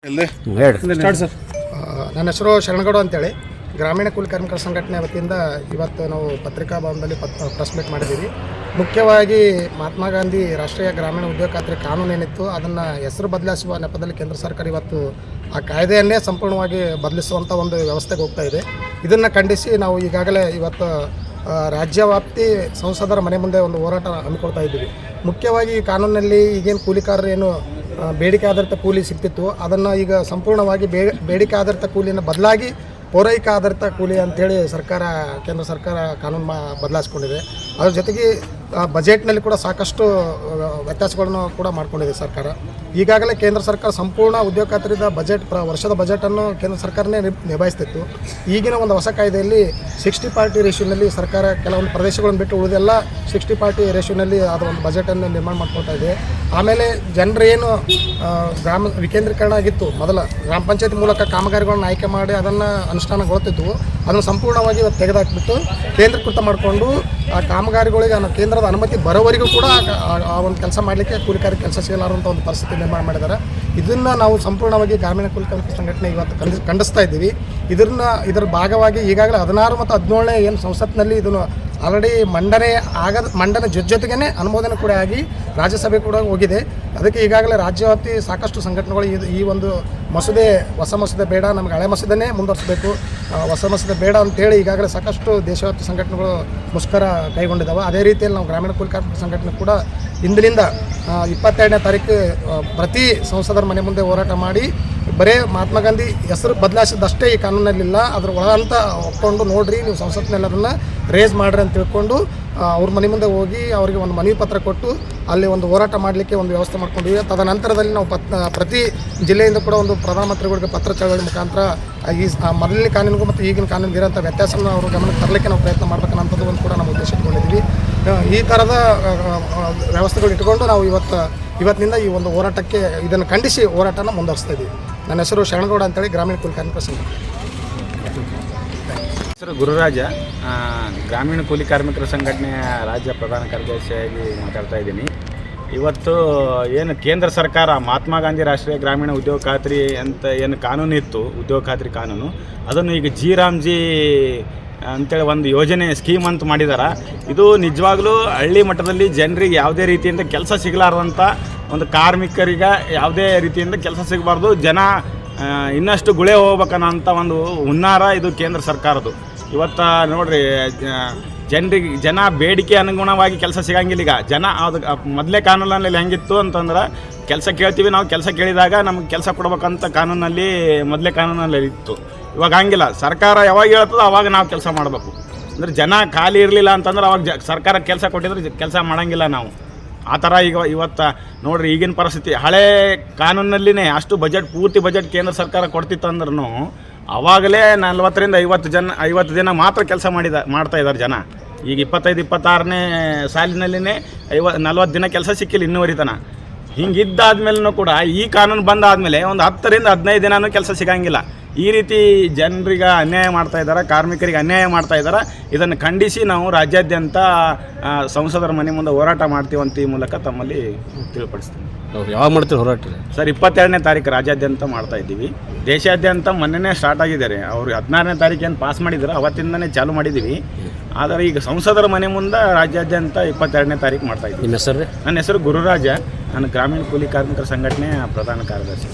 Start sir. ನನ್ನ ಹೆಸರು ಶರಣಗೌಡ ಅಂತೇಳಿ ಗ್ರಾಮೀಣ ಕೂಲಿ ಕಾರ್ಮಿಕರ ಸಂಘಟನೆ ವತಿಯಿಂದ ಇವತ್ತು ನಾವು ಪತ್ರಿಕಾ ಭವನದಲ್ಲಿ ಪ್ರೆಸ್ ಮೀಟ್ ಮಾಡಿದ್ದೀವಿ. ಮುಖ್ಯವಾಗಿ ಮಹಾತ್ಮ ಗಾಂಧಿ ರಾಷ್ಟ್ರೀಯ ಗ್ರಾಮೀಣ ಉದ್ಯೋಗ ಖಾತ್ರಿ ಕಾನೂನು ಏನಿತ್ತು ಅದನ್ನು ಹೆಸರು ಬದಲಾಯಿಸುವ ನೆಪದಲ್ಲಿ ಕೇಂದ್ರ ಸರ್ಕಾರ ಇವತ್ತು ಆ ಕಾಯ್ದೆಯನ್ನೇ ಸಂಪೂರ್ಣವಾಗಿ ಬದಲಿಸುವಂಥ ಒಂದು ವ್ಯವಸ್ಥೆಗೆ ಹೋಗ್ತಾ ಇದೆ. ಇದನ್ನು ಖಂಡಿಸಿ ನಾವು ಈಗಾಗಲೇ ಇವತ್ತು ರಾಜ್ಯವ್ಯಾಪ್ತಿ ಸಂಸದರ ಮನೆ ಮುಂದೆ ಒಂದು ಹೋರಾಟ ಹಮ್ಮಿಕೊಳ್ತಾ ಇದ್ದೀವಿ. ಮುಖ್ಯವಾಗಿ ಈ ಕಾನೂನಿನಲ್ಲಿ ಈಗೇನು ಕೂಲಿಕಾರರು ಏನು ಬೇಡಿಕೆ ಆಧಾರಿತ ಕೂಲಿ ಸಿಗ್ತಿತ್ತು ಅದನ್ನು ಈಗ ಸಂಪೂರ್ಣವಾಗಿ ಬೇಡಿಕೆ ಆಧಾರಿತ ಕೂಲಿಯನ್ನು ಬದಲಾಗಿ ಪೂರೈಕೆ ಆಧಾರಿತ ಕೂಲಿ ಅಂಥೇಳಿ ಕೇಂದ್ರ ಸರ್ಕಾರ ಕಾನೂನು ಬದಲಾಯಿಸ್ಕೊಂಡಿದೆ. ಅದ್ರ ಜೊತೆಗೆ ಬಜೆಟ್ನಲ್ಲಿ ಕೂಡ ಸಾಕಷ್ಟು ವ್ಯತ್ಯಾಸಗಳನ್ನು ಕೂಡ ಮಾಡಿಕೊಂಡಿದೆ ಸರ್ಕಾರ. ಈಗಾಗಲೇ ಕೇಂದ್ರ ಸರ್ಕಾರ ಸಂಪೂರ್ಣ ಉದ್ಯೋಗ ಖಾತ್ರಿದ ವರ್ಷದ ಬಜೆಟನ್ನು ಕೇಂದ್ರ ಸರ್ಕಾರನೇ ನಿಭಾಯಿಸ್ತಿತ್ತು. ಈಗಿನ ಒಂದು ಹೊಸ ಕಾಯ್ದೆಯಲ್ಲಿ 60-40 ರೇಷಿಯೋನಲ್ಲಿ ಸರ್ಕಾರ ಕೆಲವೊಂದು ಪ್ರದೇಶಗಳನ್ನು ಬಿಟ್ಟು ಉಳಿದೆಲ್ಲ 60-40 ರೇಷಿಯೋನಲ್ಲಿ ಅದು ಒಂದು ಬಜೆಟನ್ನು ನಿರ್ಮಾಣ ಮಾಡ್ಕೊಳ್ತಾ ಇದೆ. ಆಮೇಲೆ ಜನರು ಏನು ವಿಕೇಂದ್ರೀಕರಣ ಆಗಿತ್ತು, ಮೊದಲ ಗ್ರಾಮ ಪಂಚಾಯತ್ ಮೂಲಕ ಕಾಮಗಾರಿಗಳನ್ನು ಆಯ್ಕೆ ಮಾಡಿ ಅದನ್ನು ಅನುಷ್ಠಾನಗೊಳ್ತಿದ್ವು, ಅದನ್ನು ಸಂಪೂರ್ಣವಾಗಿ ಇವತ್ತು ತೆಗೆದುಹಾಕಿಬಿಟ್ಟು ಕೇಂದ್ರೀಕೃತ ಮಾಡಿಕೊಂಡು ಆ ಕಾಮಗಾರಿಗಳಿಗೆ ಕೇಂದ್ರದ ಅನುಮತಿ ಬರೋವರೆಗೂ ಕೂಡ ಆ ಒಂದು ಕೆಲಸ ಮಾಡಲಿಕ್ಕೆ ಕೂಲಿಕಾರಿ ಕೆಲಸ ಸಿಗಲಾರಂಥ ಒಂದು ಪರಿಸ್ಥಿತಿ ನಿರ್ಮಾಣ ಮಾಡಿದ್ದಾರೆ. ಇದನ್ನು ನಾವು ಸಂಪೂರ್ಣವಾಗಿ ಗ್ರಾಮೀಣ ಕೂಲಿ ಕಾರ್ಮಿಕ ಸಂಘಟನೆ ಇವತ್ತು ಖಂಡಿಸ್ತಾ ಇದ್ದೀವಿ. ಇದರ ಭಾಗವಾಗಿ ಈಗಾಗಲೇ 16 ಮತ್ತು 17ನೇ ಏನು ಸಂಸತ್ನಲ್ಲಿ ಇದನ್ನು ಆಲ್ರೆಡಿ ಮಂಡನೆ ಜೊತೆಗೇ ಅನುಮೋದನೆ ಕೂಡ ಆಗಿ ರಾಜ್ಯಸಭೆ ಕೂಡ ಹೋಗಿದೆ. ಅದಕ್ಕೆ ಈಗಾಗಲೇ ರಾಜ್ಯವ್ಯಾಪ್ತಿ ಸಾಕಷ್ಟು ಸಂಘಟನೆಗಳು ಈ ಒಂದು ಹೊಸ ಮಸೂದೆ ಬೇಡ, ನಮಗೆ ಹಳೆ ಮಸೂದೆನೇ ಮುಂದುವರಿಸಬೇಕು, ಹೊಸ ಮಸೂದೆ ಬೇಡ ಅಂತೇಳಿ ಈಗಾಗಲೇ ಸಾಕಷ್ಟು ದೇಶವ್ಯಾಪ್ತಿ ಸಂಘಟನೆಗಳು ಮುಷ್ಕರ ಕೈಗೊಂಡಿದ್ದಾವೆ. ಅದೇ ರೀತಿಯಲ್ಲಿ ನಾವು ಗ್ರಾಮೀಣ ಕೂಲಿ ಕಾರ್ಮಿಕ ಸಂಘಟನೆ ಕೂಡ ಇಂದಿನಿಂದ 22ನೇ ತಾರೀಕು ಪ್ರತಿ ಸಂಸದರ ಮನೆ ಮುಂದೆ ಹೋರಾಟ ಮಾಡಿ ಬರೀ ಮಹಾತ್ಮ ಗಾಂಧಿ ಹೆಸರು ಬದಲಾಯಿಸಿದಷ್ಟೇ ಈ ಕಾನೂನಲ್ಲಿಲ್ಲ, ಅದ್ರ ಒಳಗಂತ ಒಪ್ಕೊಂಡು ನೋಡ್ರಿ, ನೀವು ಸಂಸತ್ನಲ್ಲಿ ಅದನ್ನು ರೇಸ್ ಮಾಡಿರಿ ಅಂತ ತಿಳ್ಕೊಂಡು ಅವ್ರ ಮನೆ ಮುಂದೆ ಹೋಗಿ ಅವರಿಗೆ ಒಂದು ಮನವಿ ಪತ್ರ ಕೊಟ್ಟು ಅಲ್ಲಿ ಒಂದು ಹೋರಾಟ ಮಾಡಲಿಕ್ಕೆ ಒಂದು ವ್ಯವಸ್ಥೆ ಮಾಡ್ಕೊಂಡಿವಿ. ತದನಂತರದಲ್ಲಿ ನಾವು ಪ್ರತಿ ಜಿಲ್ಲೆಯಿಂದ ಕೂಡ ಒಂದು ಪ್ರಧಾನಮಂತ್ರಿಗಳಿಗೆ ಪತ್ರ ಚಳವಳಿ ಮುಖಾಂತರ ಈ ಮೊದಲನೇ ಕಾನೂನಿಗೂ ಮತ್ತು ಈಗಿನ ಕಾನೂನಿಗೆ ಇರೋಂಥ ವ್ಯತ್ಯಾಸವನ್ನು ಅವರು ಗಮನಕ್ಕೆ ತರಲಿಕ್ಕೆ ನಾವು ಪ್ರಯತ್ನ ಮಾಡಬೇಕನ್ನೋಂಥದ್ದು ಒಂದು ಕೂಡ ನಾವು ಉದ್ದೇಶ ಇಟ್ಕೊಂಡಿದ್ದೀವಿ. ಈ ಥರದ ವ್ಯವಸ್ಥೆಗಳು ಇಟ್ಕೊಂಡು ನಾವು ಇವತ್ತಿನಿಂದ ಈ ಒಂದು ಹೋರಾಟಕ್ಕೆ ಇದನ್ನು ಖಂಡಿಸಿ ಹೋರಾಟನ ಮುಂದುವರಿಸ್ತಾ ಇದ್ದೀವಿ. ನನ್ನ ಹೆಸರು ಶರಣಗೌಡ ಅಂತೇಳಿ ಗ್ರಾಮೀಣ ಕೂಲಿ ಕಾರ್ಮಿಕ ಸಂಘಟನೆ. ಹೆಸರು ಗುರುರಾಜ, ಗ್ರಾಮೀಣ ಕೂಲಿ ಕಾರ್ಮಿಕರ ಸಂಘಟನೆಯ ರಾಜ್ಯ ಪ್ರಧಾನ ಕಾರ್ಯದರ್ಶಿಯಾಗಿ ಮಾತಾಡ್ತಾ ಇದ್ದೀನಿ. ಇವತ್ತು ಏನು ಕೇಂದ್ರ ಸರ್ಕಾರ ಮಹಾತ್ಮ ಗಾಂಧಿ ರಾಷ್ಟ್ರೀಯ ಗ್ರಾಮೀಣ ಉದ್ಯೋಗ ಖಾತ್ರಿ ಅಂತ ಏನು ಕಾನೂನು ಇತ್ತು, ಉದ್ಯೋಗ ಖಾತ್ರಿ ಕಾನೂನು, ಅದನ್ನು ಈಗ ರಾಮ್ಜಿ ಅಂತೇಳಿ ಒಂದು ಯೋಜನೆ ಸ್ಕೀಮ್ ಅಂತ ಮಾಡಿದ್ದಾರೆ. ಇದು ನಿಜವಾಗ್ಲೂ ಹಳ್ಳಿ ಮಟ್ಟದಲ್ಲಿ ಜನರಿಗೆ ಯಾವುದೇ ರೀತಿಯಿಂದ ಕೆಲಸ ಸಿಗಲಾರ್ದಂಥ ಒಂದು ಕಾರ್ಮಿಕರಿಗೆ ಯಾವುದೇ ರೀತಿಯಿಂದ ಕೆಲಸ ಸಿಗಬಾರ್ದು, ಜನ ಇನ್ನಷ್ಟು ಗುಳೆ ಹೋಗ್ಬೇಕನ್ನೋಂಥ ಒಂದು ಹುನ್ನಾರ ಇದು ಕೇಂದ್ರ ಸರ್ಕಾರದ್ದು. ಇವತ್ತು ನೋಡಿರಿ, ಜನ ಬೇಡಿಕೆ ಅನುಗುಣವಾಗಿ ಕೆಲಸ ಸಿಗಂಗಿಲ್ಲ. ಈಗ ಜನ ಅದು ಮೊದಲೇ ಕಾನೂನಲ್ಲಿ ಹೆಂಗಿತ್ತು ಅಂತಂದ್ರೆ ಕೆಲಸ ಕೇಳ್ತೀವಿ, ನಾವು ಕೆಲಸ ಕೇಳಿದಾಗ ನಮ್ಗೆ ಕೆಲಸ ಕೊಡ್ಬೇಕಂತ ಕಾನೂನಲ್ಲಿ ಮೊದಲೇ ಕಾನೂನಲ್ಲಿ ಇತ್ತು. ಇವಾಗ ಹಂಗಿಲ್ಲ, ಸರ್ಕಾರ ಯಾವಾಗ ಹೇಳ್ತದೋ ಅವಾಗ ನಾವು ಕೆಲಸ ಮಾಡಬೇಕು. ಅಂದರೆ ಜನ ಖಾಲಿ ಇರಲಿಲ್ಲ ಅಂತಂದ್ರೆ ಅವಾಗ ಸರ್ಕಾರ ಕೆಲಸ ಕೊಟ್ಟಿದ್ರೆ ಕೆಲಸ ಮಾಡೋಂಗಿಲ್ಲ ನಾವು. ಆ ಥರ ಇವತ್ತು ನೋಡಿರಿ ಈಗಿನ ಪರಿಸ್ಥಿತಿ. ಹಳೆ ಕಾನೂನಲ್ಲಿನೇ ಅಷ್ಟು ಪೂರ್ತಿ ಬಜೆಟ್ ಕೇಂದ್ರ ಸರ್ಕಾರ ಕೊಡ್ತಿತ್ತು ಅಂದ್ರೂ ಆವಾಗಲೇ 40ರಿಂದ 50 ದಿನ ಮಾತ್ರ ಕೆಲಸ ಮಾಡ್ತಾಯಿದ್ದಾರೆ ಜನ. ಈಗ 25-26ನೇ ಸಾಲಿನಲ್ಲಿನೇ 40 ದಿನ ಕೆಲಸ ಸಿಕ್ಕಿಲ್ಲ ಇನ್ನೂವರೆತನ. ಹಿಂಗಿದ್ದಾದ್ಮೇಲೂ ಕೂಡ ಈ ಕಾನೂನು ಬಂದಾದಮೇಲೆ ಒಂದು 10ರಿಂದ 15 ದಿನವೂ ಕೆಲಸ ಸಿಗಂಗಿಲ್ಲ. ಈ ರೀತಿ ಜನರಿಗೆ ಅನ್ಯಾಯ ಮಾಡ್ತಾಯಿದ್ದಾರೆ, ಕಾರ್ಮಿಕರಿಗೆ ಅನ್ಯಾಯ ಮಾಡ್ತಾಯಿದ್ದಾರೆ. ಇದನ್ನು ಖಂಡಿಸಿ ನಾವು ರಾಜ್ಯಾದ್ಯಂತ ಸಂಸದರ ಮನೆ ಮುಂದೆ ಹೋರಾಟ ಮಾಡ್ತೀವಿ ಅಂತ ಈ ಮೂಲಕ ತಮ್ಮಲ್ಲಿ ತಿಳಿಪಡಿಸ್ತೀವಿ. ಯಾವಾಗ ಮಾಡ್ತೀವಿ ಹೋರಾಟ ಸರ್? 22ನೇ ತಾರೀಕು ರಾಜ್ಯಾದ್ಯಂತ ಮಾಡ್ತಾಯಿದ್ದೀವಿ. ದೇಶಾದ್ಯಂತ ಮೊನ್ನೆನೇ ಸ್ಟಾರ್ಟ್ ಆಗಿದ್ದಾರೆ. ಅವರು 16ನೇ ತಾರೀಕು ಏನು ಪಾಸ್ ಮಾಡಿದ್ರು ಅವತ್ತಿಂದನೇ ಚಾಲೂ ಮಾಡಿದ್ದೀವಿ. ಆದರೆ ಈಗ ಸಂಸದರ ಮನೆ ಮುಂದೆ ರಾಜ್ಯಾದ್ಯಂತ 22ನೇ ತಾರೀಕು ಮಾಡ್ತಾಯಿದ್ದೀವಿ. ನಿಮ್ಮ ಹೆಸರು? ನನ್ನ ಹೆಸರು ಗುರುರಾಜ, ನಾನು ಗ್ರಾಮೀಣ ಕೂಲಿ ಕಾರ್ಮಿಕರ ಸಂಘಟನೆಯ ಪ್ರಧಾನ ಕಾರ್ಯದರ್ಶಿ.